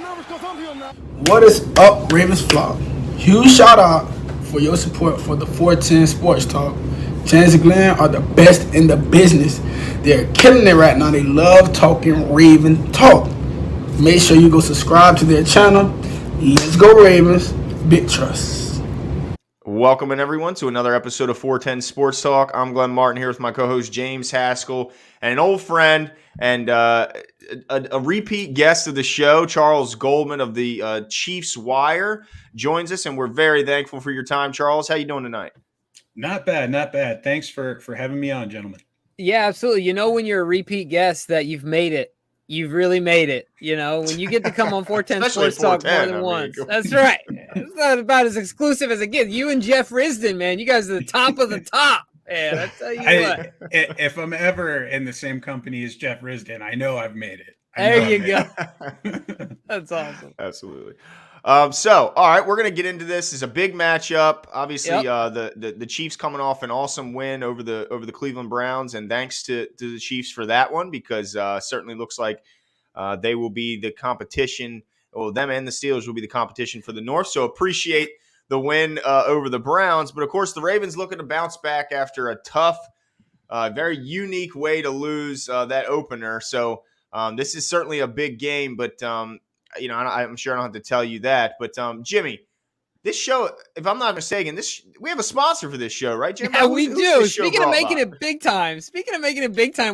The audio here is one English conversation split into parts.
What is up, Ravens flock? Huge shout out for your support for the 410 Sports Talk. Chance and Glenn are the best in the business. They're killing it right now. They love talking Raven talk. Make sure you go subscribe to their channel. Let's go Ravens. Big trust. Welcome in everyone to another episode of 410 Sports Talk. I'm Glenn Martin here with my co-host James Haskell and an old friend and a repeat guest of the show, Charles Goldman of the Chiefs Wire, joins us, and we're very thankful for your time, Charles. How you doing tonight? Not bad, not bad. Thanks for having me on, gentlemen. Yeah, absolutely. You know, when you're a repeat guest that you've made it. You've really made it. You know, when you get to come on 410 Sports Talk more than once. That's right. It's not about as exclusive as it gets. You and Jeff Risdon, man, you guys are the top of the top. Man, I tell you what. If I'm ever in the same company as Jeff Risdon, I know I've made it. There you go. That's awesome. Absolutely. So, all right, we're going to get into this. It's a big matchup. Obviously, the Chiefs coming off an awesome win over the Cleveland Browns, and thanks to the Chiefs for that one, because certainly looks like they will be the competition. Well, them and the Steelers will be the competition for the North. So appreciate the win over the Browns. But, of course, the Ravens looking to bounce back after a tough, very unique way to lose that opener. So this is certainly a big game, but I'm sure I don't have to tell you that. But Jimmy, this show, if I'm not mistaken, we have a sponsor for this show, right, Jimmy? Yeah, we do. Speaking of making it big time,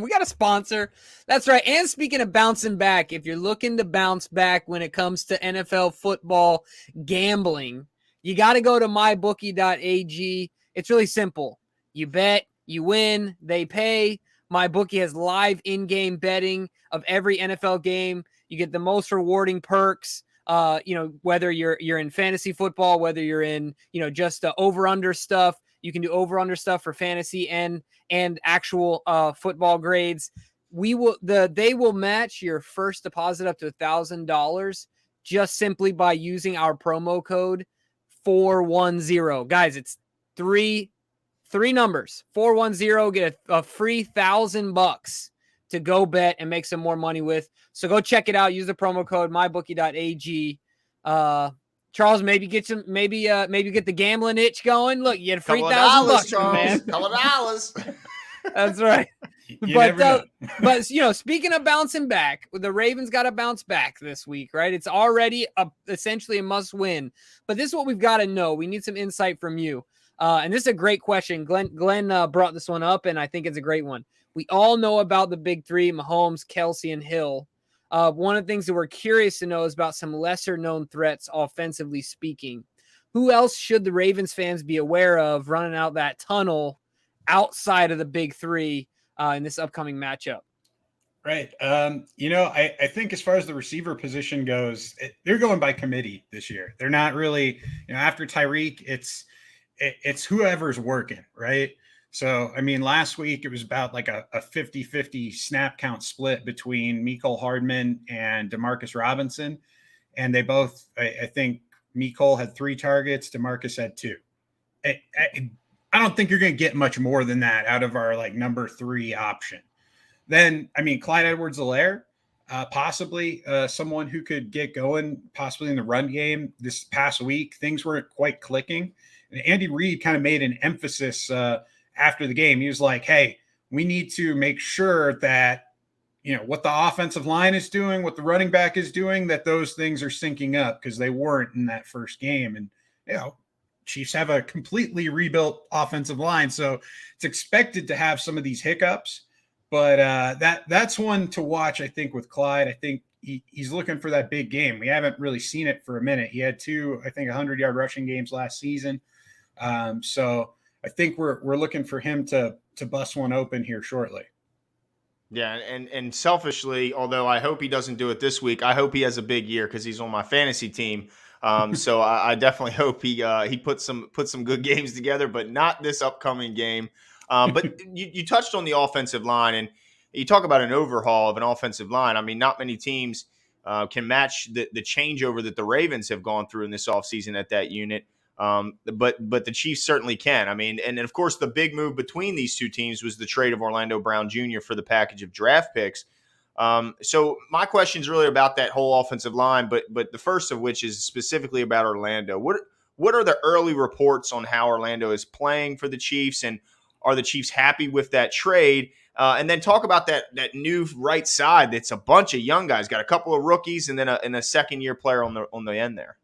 we got a sponsor. That's right. And speaking of bouncing back, if you're looking to bounce back when it comes to NFL football gambling, you got to go to mybookie.ag. It's really simple. You bet, you win, they pay. MyBookie has live in-game betting of every NFL game. You get the most rewarding perks, whether you're in fantasy football, whether you're in, just over-under stuff. You can do over-under stuff for fantasy and actual football grades. They will match your first deposit up to $1,000 just simply by using our promo code 410. Guys, it's three numbers. 410, get a free $1,000 to go bet and make some more money with. So go check it out. Use the promo code mybookie.ag. Charles, maybe get the gambling itch going. Look, you get a free $1,000, man. Couple of dollars. That's right. But speaking of bouncing back, the Ravens got to bounce back this week, right? It's already essentially a must win. But this is what we've got to know. We need some insight from you. And this is a great question. Glenn brought this one up, and I think it's a great one. We all know about the big three, Mahomes, Kelsey, and Hill. One of the things that we're curious to know is about some lesser-known threats, offensively speaking. Who else should the Ravens fans be aware of running out that tunnel outside of the big three in this upcoming matchup? Right. I think as far as the receiver position goes, they're going by committee this year. They're not really, after Tyreek, it's whoever's working, right? So, last week it was about like a 50-50 snap count split between Mecole Hardman and Demarcus Robinson. And they both, I think Mecole had 3 targets, Demarcus had 2. I don't think you're going to get much more than that out of our number 3 option. Then, Clyde Edwards-Helaire, possibly someone who could get going possibly in the run game. This past week, things weren't quite clicking. And Andy Reid kind of made an emphasis after the game. He was like, hey, we need to make sure that, what the offensive line is doing, what the running back is doing, that those things are syncing up, because they weren't in that first game. And, Chiefs have a completely rebuilt offensive line. So it's expected to have some of these hiccups. But that's one to watch, I think, with Clyde. I think he's looking for that big game. We haven't really seen it for a minute. He had 2, I think, 100-yard rushing games last season. So I think we're looking for him to bust one open here shortly. Yeah, and selfishly, although I hope he doesn't do it this week, I hope he has a big year because he's on my fantasy team. So I definitely hope he puts some good games together, but not this upcoming game. But you touched on the offensive line, and you talk about an overhaul of an offensive line. Not many teams can match the changeover that the Ravens have gone through in this offseason at that unit. But the Chiefs certainly can. And of course, the big move between these two teams was the trade of Orlando Brown Jr. for the package of draft picks. So my question is really about that whole offensive line, but the first of which is specifically about Orlando. What are the early reports on how Orlando is playing for the Chiefs, and are the Chiefs happy with that trade? And then talk about that new right side. That's a bunch of young guys. Got a couple of rookies, and then a second-year player on the end there.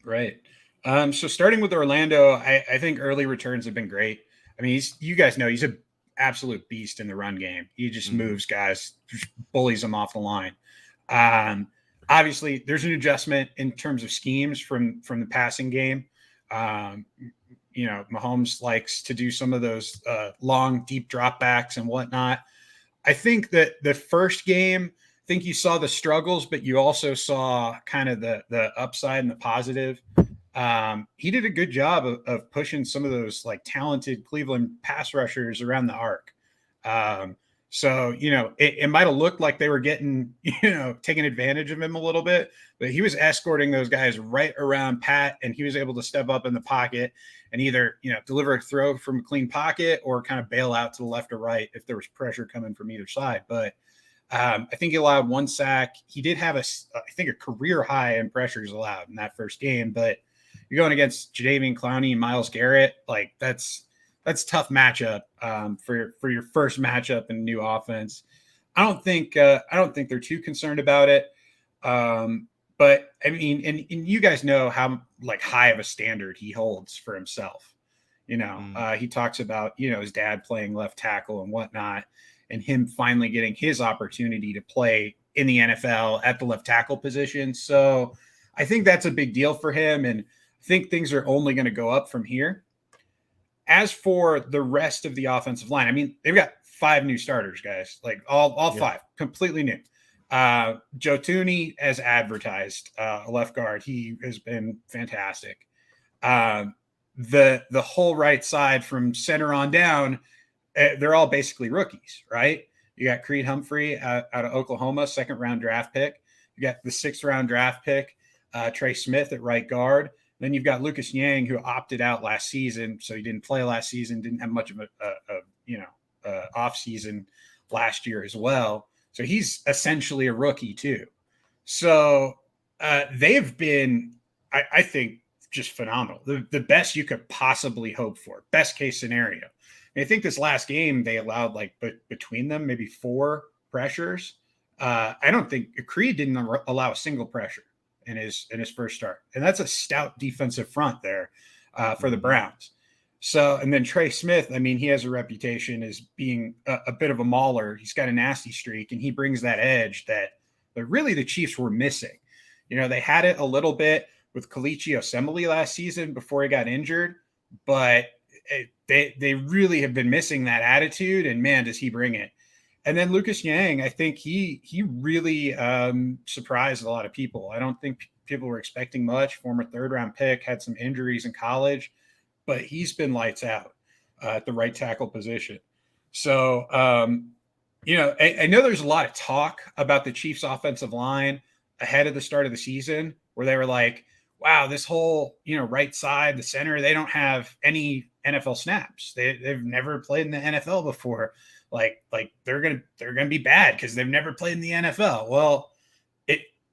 Right. So starting with Orlando, I think early returns have been great. I mean, you guys know he's an absolute beast in the run game. He just moves guys, just bullies them off the line. Obviously, there's an adjustment in terms of schemes from the passing game. Mahomes likes to do some of those long, deep dropbacks and whatnot. I think that the first game, I think you saw the struggles, but you also saw kind of the upside and the positive. He did a good job of pushing some of those like talented Cleveland pass rushers around the arc. So, it might have looked like they were taking advantage of him a little bit, but he was escorting those guys right around Pat, and he was able to step up in the pocket and either, deliver a throw from a clean pocket or kind of bail out to the left or right if there was pressure coming from either side. But I think he allowed 1 sack. He did have a career high in pressures allowed in that first game, but you're going against Jadeveon Clowney and Myles Garrett. Like that's a tough matchup for your first matchup in a new offense. I don't think they're too concerned about it. But I mean, and you guys know how like high of a standard he holds for himself. He talks about, his dad playing left tackle and whatnot, and him finally getting his opportunity to play in the NFL at the left tackle position. So I think that's a big deal for him. And I think things are only going to go up from here. As for the rest of the offensive line, I mean, they've got 5 new starters, guys, like all 5 completely new. Joe Thuney, as advertised, a left guard, he has been fantastic. The whole right side from center on down, they're all basically rookies, right? You got Creed Humphrey out of Oklahoma, 2nd round draft pick. You got the 6th round draft pick, Trey Smith at right guard. Then you've got Lucas Yang, who opted out last season, so he didn't play last season, didn't have much of a off season last year as well. So he's essentially a rookie too. So they've been, I think, just phenomenal. The best you could possibly hope for. Best case scenario. And I think this last game they allowed between them maybe 4 pressures. I don't think Creed didn't allow a single pressure in his first start, and that's a stout defensive front there for the Browns. So, and then Trey Smith, I mean, he has a reputation as being a bit of a mauler. He's got a nasty streak, and he brings that edge that really the Chiefs were missing. They had it a little bit with Kalichi Osemele last season before he got injured, but they really have been missing that attitude, and man, does he bring it. And then Lucas Yang, I think he really surprised a lot of people. I don't think people were expecting much. Former 3rd round pick, had some injuries in college, but he's been lights out at the right tackle position. So, I know there's a lot of talk about the Chiefs offensive line ahead of the start of the season where they were like, wow, this whole, right side, the center, they don't have any NFL snaps. They've never played in the NFL before. Like they're gonna be bad because they've never played in the NFL. Well,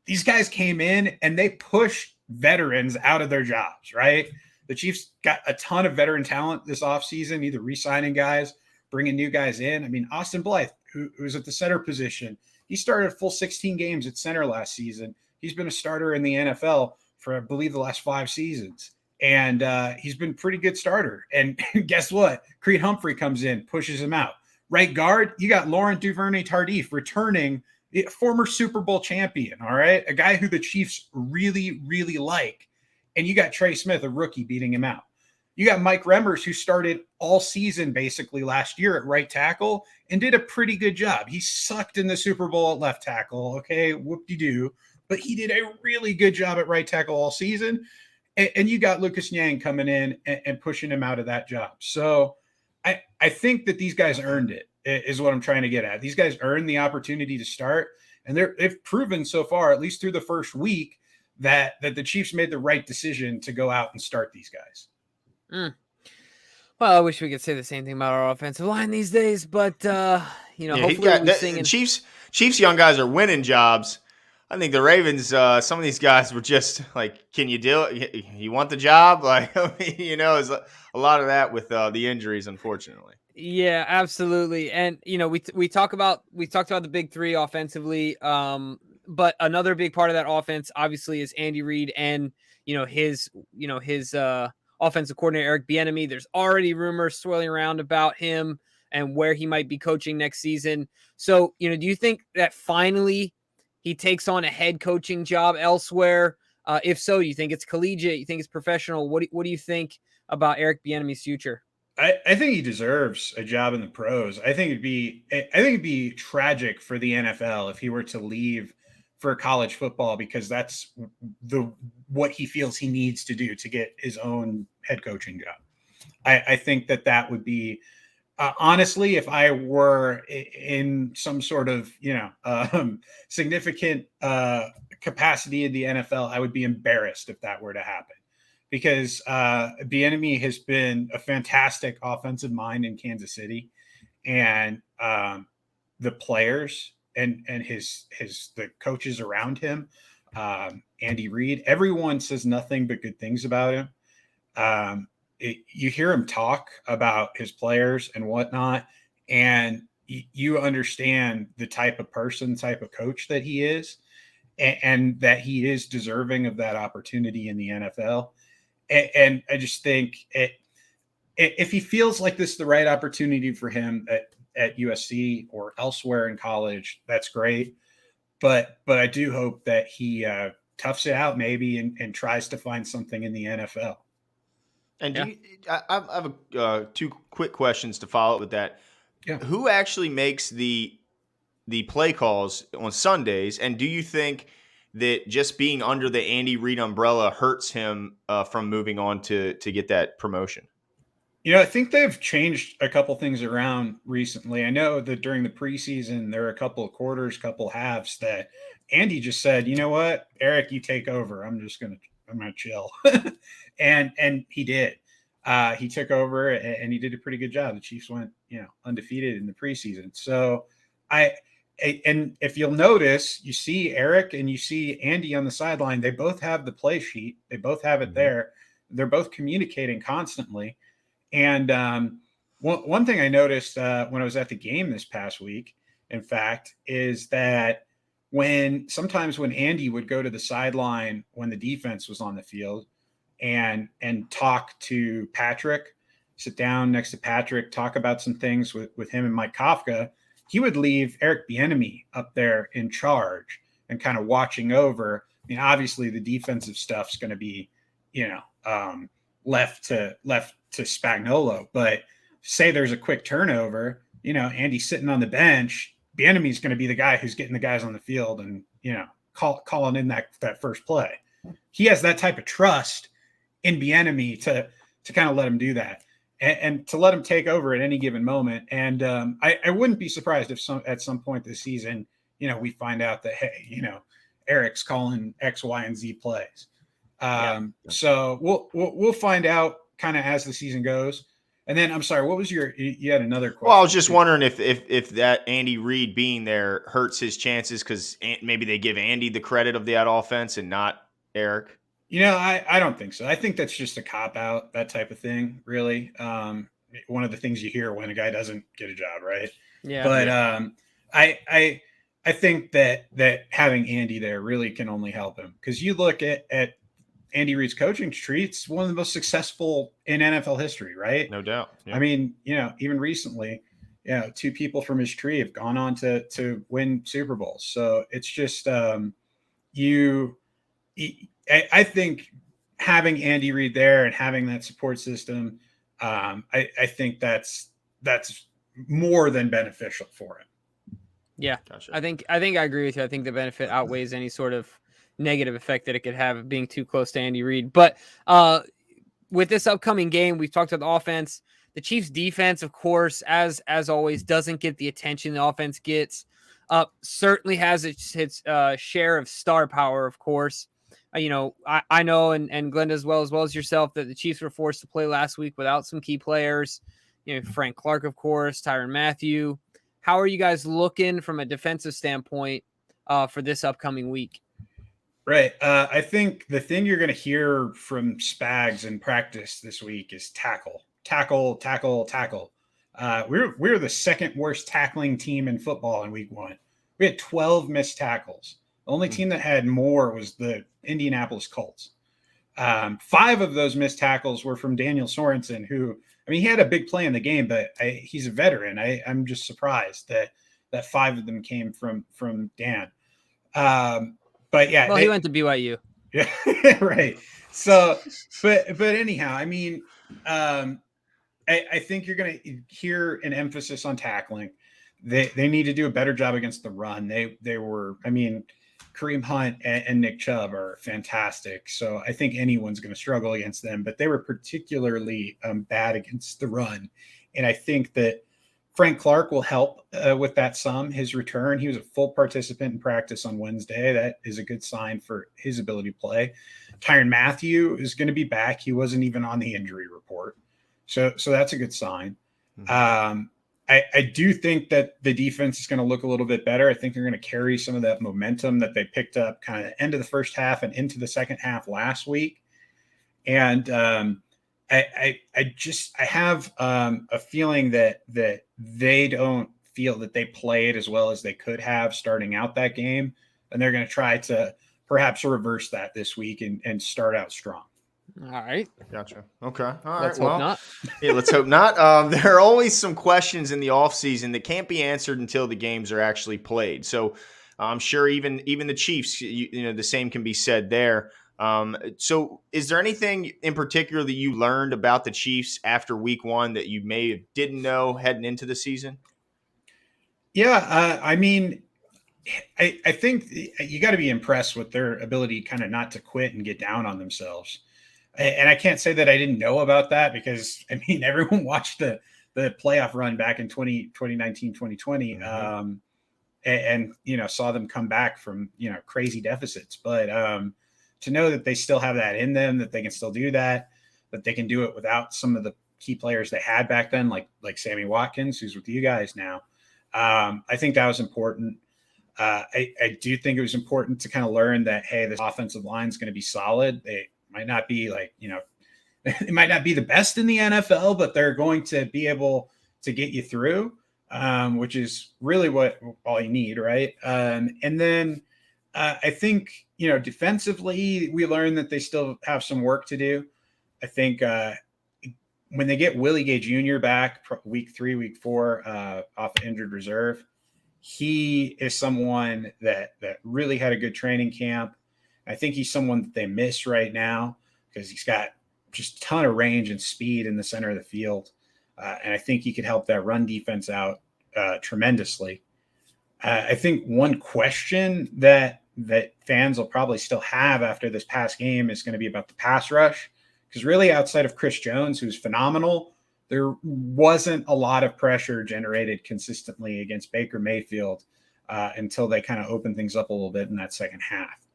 these guys came in and they pushed veterans out of their jobs, right? The Chiefs got a ton of veteran talent this offseason, either re-signing guys, bringing new guys in. I mean, Austin Blythe, who's at the center position, he started a full 16 games at center last season. He's been a starter in the NFL for, I believe, the last 5 seasons. And he's been a pretty good starter. And guess what? Creed Humphrey comes in, pushes him out. Right guard, you got Laurent Duvernay-Tardif returning, former Super Bowl champion, all right? A guy who the Chiefs really, really like. And you got Trey Smith, a rookie, beating him out. You got Mike Remmers, who started all season basically last year at right tackle and did a pretty good job. He sucked in the Super Bowl at left tackle, okay, whoop-de-doo. But he did a really good job at right tackle all season. And you got Lucas Yang coming in and pushing him out of that job. So I think that these guys earned it, is what I'm trying to get at. These guys earned the opportunity to start, and they've proven so far, at least through the first week, that the Chiefs made the right decision to go out and start these guys. Well, I wish we could say the same thing about our offensive line these days, but hopefully we're singing. Chiefs young guys are winning jobs. I think the Ravens, some of these guys were just like, can you do it? You want the job? Like, I mean, it's a lot of that with the injuries, unfortunately. Yeah, absolutely. And we talked about the big three offensively. But another big part of that offense, obviously, is Andy Reid and his offensive coordinator Eric Bieniemy. There's already rumors swirling around about him and where he might be coaching next season. So, do you think that finally he takes on a head coaching job elsewhere? If so, do you think it's collegiate? You think it's professional? What do you think about Eric Bieniemy's future? I think he deserves a job in the pros. I think it'd be tragic for the NFL if he were to leave for college football, because that's what he feels he needs to do to get his own head coaching job. I think that would be honestly, if I were in some sort of significant capacity in the NFL, I would be embarrassed if that were to happen. Because Bieniemy has been a fantastic offensive mind in Kansas City, and the players and the coaches around him, Andy Reid, everyone says nothing but good things about him. You hear him talk about his players and whatnot, and you understand the type of person, type of coach that he is, and that he is deserving of that opportunity in the NFL. And I just think if he feels like this is the right opportunity for him at USC or elsewhere in college, that's great. But I do hope that he toughs it out maybe and tries to find something in the NFL. And I have two quick questions to follow up with that. Yeah. Who actually makes the play calls on Sundays? And do you think that just being under the Andy Reid umbrella hurts him from moving on to get that promotion? I think they've changed a couple things around recently. I know that during the preseason, there are a couple of quarters, couple halves that Andy just said, you know what, Eric, you take over. I'm gonna chill. and he did. He took over and he did a pretty good job. The Chiefs went, undefeated in the preseason. So and if you'll notice, you see Eric and you see Andy on the sideline. They both have the play sheet. They both have it there. They're both communicating constantly. And one thing I noticed when I was at the game this past week, in fact, is that sometimes when Andy would go to the sideline when the defense was on the field and talk to Patrick, sit down next to Patrick, talk about some things with him and Mike Kafka, he would leave Eric Bieniemy up there in charge and kind of watching over. I mean, obviously the defensive stuff's going to be, left to Spagnuolo, but say there's a quick turnover, Andy's sitting on the bench, Bieniemy's going to be the guy who's getting the guys on the field and, calling in that first play. He has that type of trust in Bieniemy to kind of let him do that. And to let him take over at any given moment. And I wouldn't be surprised if at some point this season, we find out that, hey, Eric's calling X, Y, and Z plays. So we'll find out kind of as the season goes. And then, I'm sorry, what was you had another question? Well, I was just wondering if that Andy Reid being there hurts his chances because maybe they give Andy the credit of that offense and not Eric. I don't think so. I think that's just a cop-out, that type of thing, really. One of the things you hear when a guy doesn't get a job, right? Yeah. But I think that having Andy there really can only help him. Because you look at Andy Reid's coaching tree, it's one of the most successful in NFL history, right? No doubt. Yeah. I mean, even recently, two people from his tree have gone on to win Super Bowls. So it's just I think having Andy Reid there and having that support system, I think that's more than beneficial for him. Yeah, Gotcha. I think I agree with you. I think the benefit outweighs any sort of negative effect that it could have being too close to Andy Reid. But with this upcoming game, we've talked about the offense. The Chiefs' defense, of course, as always, doesn't get the attention the offense gets. Certainly has its share of star power, of course. I know, and Glenn as well as yourself, that the Chiefs were forced to play last week without some key players. Frank Clark, of course, Tyrann Mathieu. how are you guys looking from a defensive standpoint for this upcoming week? Right. I think the thing you're going to hear from Spags in practice this week is tackle. We're the second worst tackling team in football in week 1. We had 12 missed tackles. The only team that had more was the Indianapolis Colts. 5 of those missed tackles were from Daniel Sorensen, who, I mean, he had a big play in the game, but he's a veteran. I'm just surprised that 5 of them came from Dan. But yeah, well, he went to BYU. Yeah, right. So, but anyhow, I mean, I think you're going to hear an emphasis on tackling. They need to do a better job against the run. They were, I mean, Kareem Hunt and Nick Chubb are fantastic. So I think anyone's going to struggle against them, but they were particularly bad against the run. And I think that Frank Clark will help with that some. His return, he was a full participant in practice on Wednesday. That is a good sign for his ability to play. Tyrann Mathieu is going to be back. He wasn't even on the injury report. So that's a good sign. Mm-hmm. I do think that the defense is going to look a little bit better. I think they're going to carry some of that momentum that they picked up kind of end of the first half and into the second half last week. And I have a feeling that they don't feel that they played as well as they could have starting out that game. And they're going to try to perhaps reverse that this week and start out strong. All right. Gotcha. Okay. All right. Let's hope not. Yeah, let's hope not. There are always some questions in the offseason that can't be answered until the games are actually played. So I'm sure even the Chiefs, you know, the same can be said there. So is there anything in particular that you learned about the Chiefs after week 1 that you didn't know heading into the season? Yeah. I mean, I think you got to be impressed with their ability kind of not to quit and get down on themselves. And I can't say that I didn't know about that because, I mean, everyone watched the playoff run back in 2019, 2020, mm-hmm. and, you know, saw them come back from, you know, crazy deficits. But to know that they still have that in them, that they can still do that they can do it without some of the key players they had back then, like Sammy Watkins, who's with you guys now. I think that was important. I do think it was important to kind of learn that, hey, this offensive line is going to be solid. They might not be like, you know, it might not be the best in the NFL, but they're going to be able to get you through, which is really all you need, right? And then I think, you know, defensively, we learned that they still have some work to do. I think when they get Willie Gay Jr. back week 3, week 4 off injured reserve, he is someone that really had a good training camp. I think he's someone that they miss right now because he's got just a ton of range and speed in the center of the field. And I think he could help that run defense out tremendously. I think one question that fans will probably still have after this past game is going to be about the pass rush. Because really outside of Chris Jones, who's phenomenal, there wasn't a lot of pressure generated consistently against Baker Mayfield until they kind of opened things up a little bit in that second half.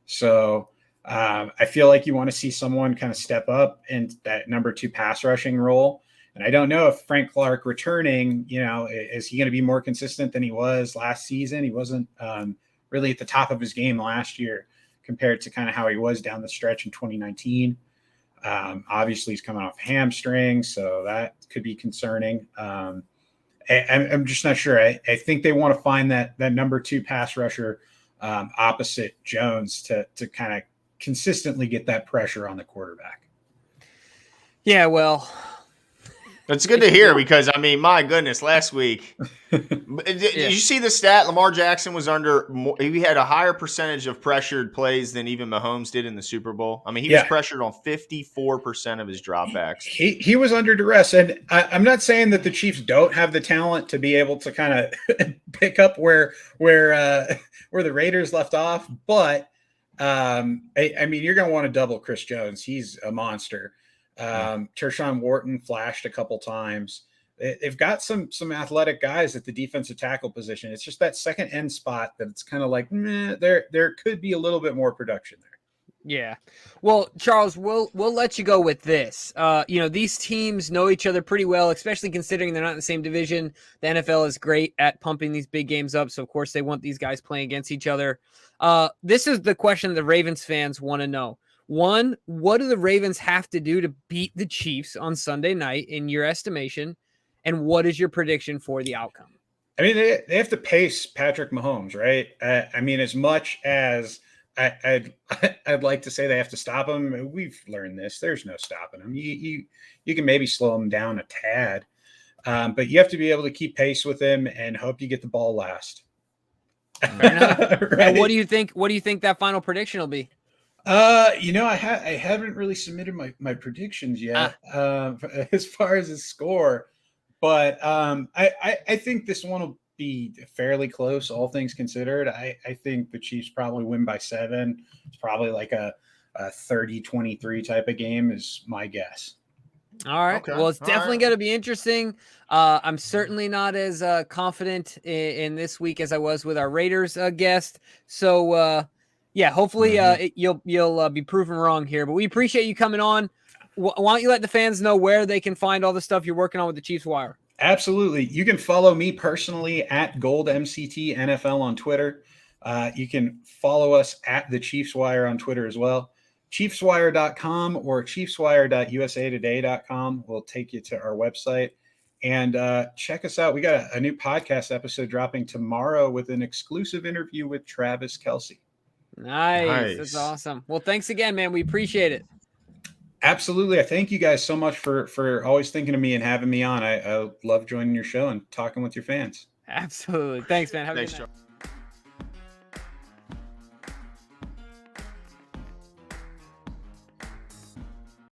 So I feel like you want to see someone kind of step up in that number 2 pass rushing role. And I don't know if Frank Clark returning, you know, is he going to be more consistent than he was last season? He wasn't really at the top of his game last year compared to kind of how he was down the stretch in 2019. Obviously, he's coming off hamstring, so that could be concerning. I'm just not sure. I think they want to find that number 2 pass rusher opposite Jones to kind of consistently get that pressure on the quarterback. Yeah, well, that's good to hear because, I mean, my goodness, last week, did you see the stat? Lamar Jackson was he had a higher percentage of pressured plays than even Mahomes did in the Super Bowl. I mean, he was pressured on 54% of his dropbacks. He was under duress. And I'm not saying that the Chiefs don't have the talent to be able to kind of pick up where the Raiders left off. But, I mean, you're going to want to double Chris Jones. He's a monster. Tershawn Wharton flashed a couple times. They've got some athletic guys at the defensive tackle position. It's just that second end spot that it's kind of like, there could be a little bit more production there. Yeah. Well, Charles, we'll let you go with this. These teams know each other pretty well, especially considering they're not in the same division. The NFL is great at pumping these big games up, so of course they want these guys playing against each other. This is the question the Ravens fans want to know. One, what do the Ravens have to do to beat the Chiefs on Sunday night in your estimation? And what is your prediction for the outcome? I mean, they have to pace Patrick Mahomes, right? I mean, as much as I'd like to say they have to stop him, we've learned this. There's no stopping him. You can maybe slow him down a tad, but you have to be able to keep pace with him and hope you get the ball last. Fair enough. Right? And what do you think? What do you think that final prediction will be? I haven't really submitted my predictions yet as far as the score. But I think this one will be fairly close, all things considered. I think the Chiefs probably win by 7. It's probably like a 30-23 type of game is my guess. All right. Okay. Well, it's definitely going to be interesting. I'm certainly not as confident in this week as I was with our Raiders guest. So, hopefully you'll be proven wrong here. But we appreciate you coming on. Why don't you let the fans know where they can find all the stuff you're working on with the Chiefs Wire? Absolutely. You can follow me personally at GoldMCT NFL on Twitter. You can follow us at the Chiefs Wire on Twitter as well. ChiefsWire.com or ChiefsWire.usatoday.com will take you to our website. And check us out. We got a new podcast episode dropping tomorrow with an exclusive interview with Travis Kelce. Nice. That's awesome. Well, thanks again, man. We appreciate it. Absolutely. I thank you guys so much for always thinking of me and having me on. I love joining your show and talking with your fans. Absolutely. Thanks, man. Have a good night.